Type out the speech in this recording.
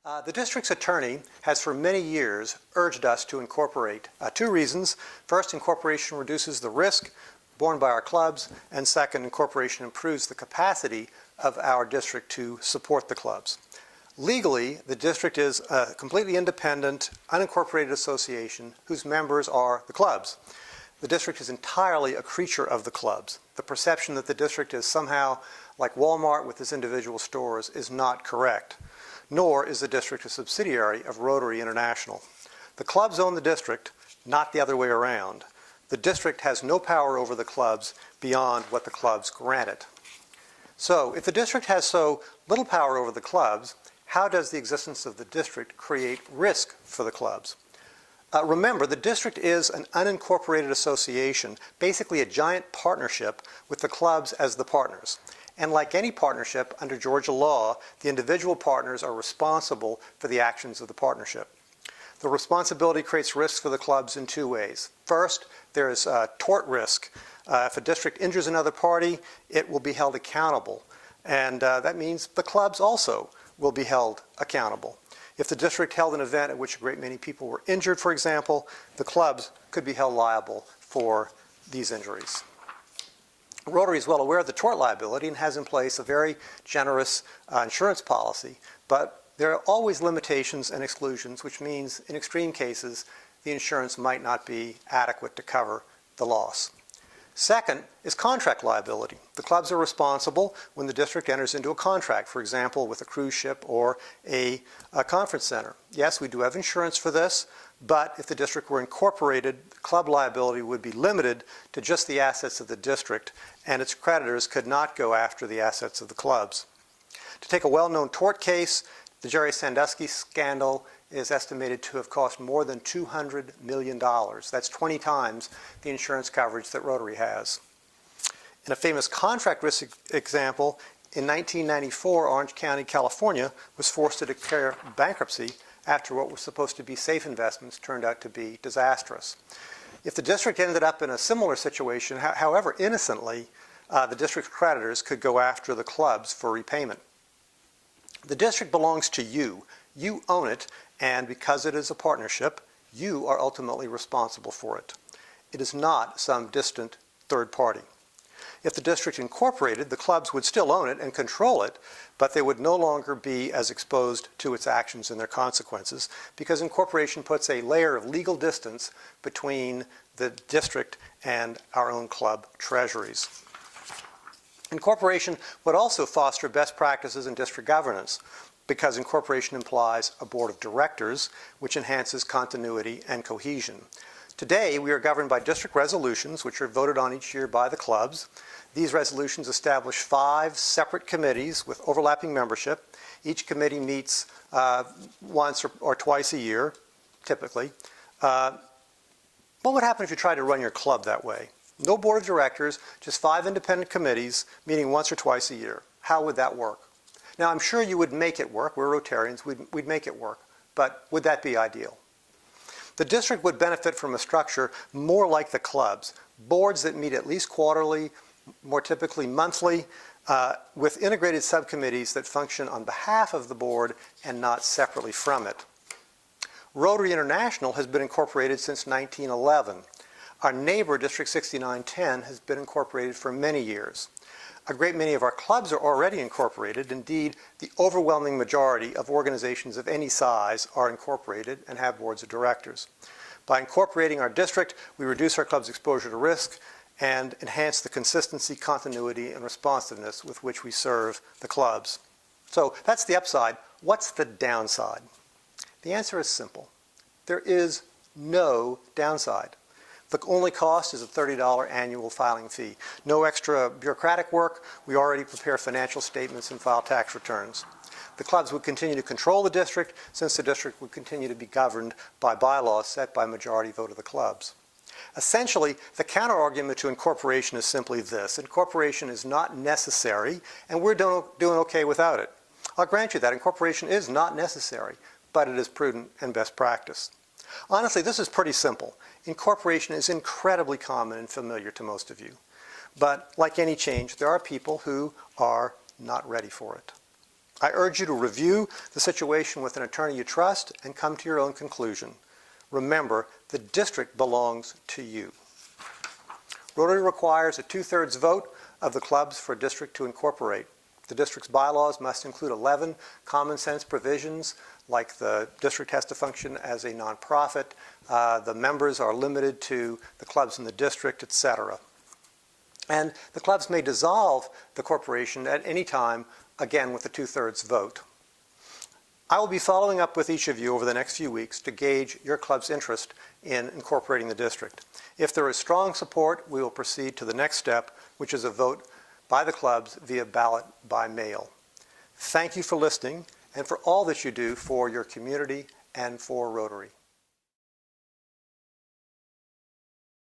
The district's attorney has for many years urged us to incorporate. Two reasons. First, incorporation reduces the risk borne by our clubs, and second, incorporation improves the capacity of our district to support the clubs. Legally, the district is a completely independent, unincorporated association whose members are the clubs. The district is entirely a creature of the clubs. The perception that the district is somehow like Walmart with its individual stores is not correct, nor is the district a subsidiary of Rotary International. The clubs own the district, not the other way around. The district has no power over the clubs beyond what the clubs grant it. So, if the district has so little power over the clubs, how does the existence of the district create risk for the clubs? Remember, the district is an unincorporated association, basically a giant partnership with the clubs as the partners. And like any partnership under Georgia law, the individual partners are responsible for the actions of the partnership. The responsibility creates risks for the clubs in two ways. First, there is tort risk. If a district injures another party, it will be held accountable. And that means the clubs also will be held accountable. If the district held an event at which a great many people were injured, for example, the clubs could be held liable for these injuries. Rotary is well aware of the tort liability and has in place a very generous insurance policy, but there are always limitations and exclusions, which means in extreme cases, the insurance might not be adequate to cover the loss. Second is contract liability. The clubs are responsible when the district enters into a contract, for example, with a cruise ship or a conference center. Yes, we do have insurance for this, but if the district were incorporated, club liability would be limited to just the assets of the district, and its creditors could not go after the assets of the clubs. To take a well-known tort case, the Jerry Sandusky scandal is estimated to have cost more than $200 million. That's 20 times the insurance coverage that Rotary has. In a famous contract risk example, in 1994, Orange County, California was forced to declare bankruptcy after what was supposed to be safe investments turned out to be disastrous. If the district ended up in a similar situation, however innocently, the district's creditors could go after the clubs for repayment. The district belongs to you. You own it, and because it is a partnership, you are ultimately responsible for it. It is not some distant third party. If the district incorporated, the clubs would still own it and control it, but they would no longer be as exposed to its actions and their consequences, because incorporation puts a layer of legal distance between the district and our own club treasuries. Incorporation would also foster best practices in district governance, because incorporation implies a board of directors, which enhances continuity and cohesion. Today, we are governed by district resolutions, which are voted on each year by the clubs. These resolutions establish 5 separate committees with overlapping membership. Each committee meets once or twice a year, typically. What would happen if you tried to run your club that way? No board of directors, just 5 independent committees meeting once or twice a year. How would that work? Now, I'm sure you would make it work. We're Rotarians. We'd make it work. But would that be ideal? The district would benefit from a structure more like the clubs, boards that meet at least quarterly, more typically monthly, with integrated subcommittees that function on behalf of the board and not separately from it. Rotary International has been incorporated since 1911. Our neighbor, District 6910, has been incorporated for many years. A great many of our clubs are already incorporated. Indeed, the overwhelming majority of organizations of any size are incorporated and have boards of directors. By incorporating our district, we reduce our club's exposure to risk and enhance the consistency, continuity, and responsiveness with which we serve the clubs. So that's the upside. What's the downside? The answer is simple. There is no downside. The only cost is a $30 annual filing fee. No extra bureaucratic work. We already prepare financial statements and file tax returns. The clubs would continue to control the district, since the district would continue to be governed by bylaws set by majority vote of the clubs. Essentially, the counterargument to incorporation is simply this. Incorporation is not necessary, and we're doing okay without it. I'll grant you that incorporation is not necessary, but it is prudent and best practice. Honestly, this is pretty simple. Incorporation is incredibly common and familiar to most of you. But like any change, there are people who are not ready for it. I urge you to review the situation with an attorney you trust and come to your own conclusion. Remember, the district belongs to you. Rotary requires a 2/3 vote of the clubs for a district to incorporate. The district's bylaws must include 11 common sense provisions, like the district has to function as a nonprofit, the members are limited to the clubs in the district, etc. And the clubs may dissolve the corporation at any time, again with a 2/3 vote. I will be following up with each of you over the next few weeks to gauge your club's interest in incorporating the district. If there is strong support, we will proceed to the next step, which is a vote by the clubs via ballot by mail. Thank you for listening and for all that you do for your community and for Rotary.